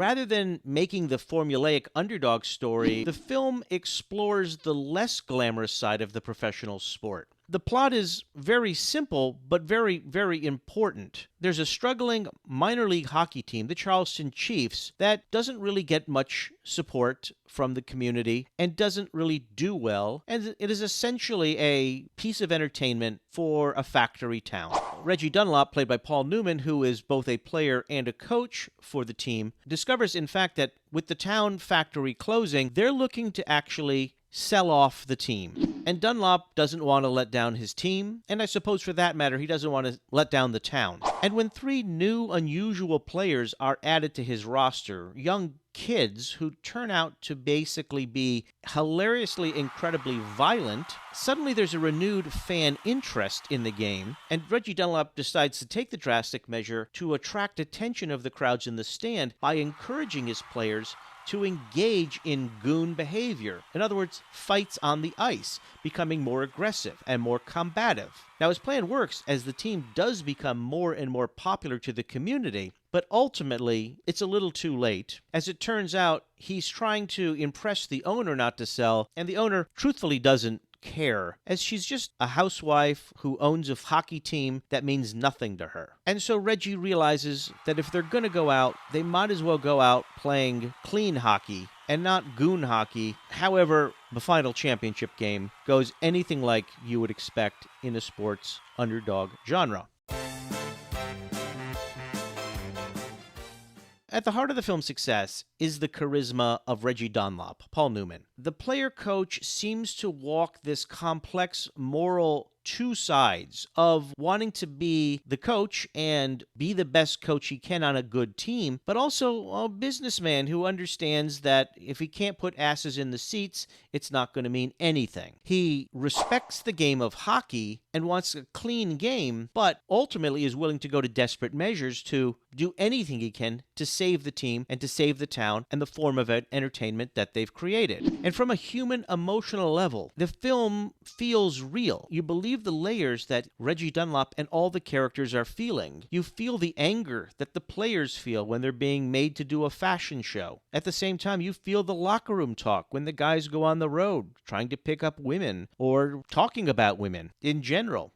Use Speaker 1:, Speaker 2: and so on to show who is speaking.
Speaker 1: Rather than making the formulaic underdog story, the film explores the less glamorous side of the professional sport. The plot is very simple, but very, very important. There's a struggling minor league hockey team, the Charleston Chiefs, that doesn't really get much support from the community and doesn't really do well, and it is essentially a piece of entertainment for a factory town. Reggie Dunlop, played by Paul Newman, who is both a player and a coach for the team, discovers, in fact, that with the town factory closing, they're looking to actually sell off the team. And Dunlop doesn't want to let down his team, and I suppose for that matter, he doesn't want to let down the town. And when 3 new, unusual players are added to his roster, young kids who turn out to basically be hilariously, incredibly violent, suddenly there's a renewed fan interest in the game, and Reggie Dunlop decides to take the drastic measure to attract attention of the crowds in the stand by encouraging his players to engage in goon behavior. In other words, fights on the ice, becoming more aggressive and more combative. Now, his plan works as the team does become more and more popular to the community, but ultimately, it's a little too late. As it turns out, he's trying to impress the owner not to sell, and the owner truthfully doesn't care, as she's just a housewife who owns a hockey team that means nothing to her. And so Reggie realizes that if they're going to go out, they might as well go out playing clean hockey and not goon hockey. However, the final championship game goes anything like you would expect in a sports underdog genre. At the heart of the film's success is the charisma of Reggie Dunlop, Paul Newman. The player-coach seems to walk this complex moral two sides of wanting to be the coach and be the best coach he can on a good team, but also a businessman who understands that if he can't put asses in the seats, it's not going to mean anything. He respects the game of hockey and wants a clean game, but ultimately is willing to go to desperate measures to do anything he can to save the team and to save the town and the form of entertainment that they've created. And from a human emotional level, the film feels real. You believe the layers that Reggie Dunlop and all the characters are feeling. You feel the anger that the players feel when they're being made to do a fashion show. At the same time, you feel the locker room talk when the guys go on the road trying to pick up women or talking about women in general.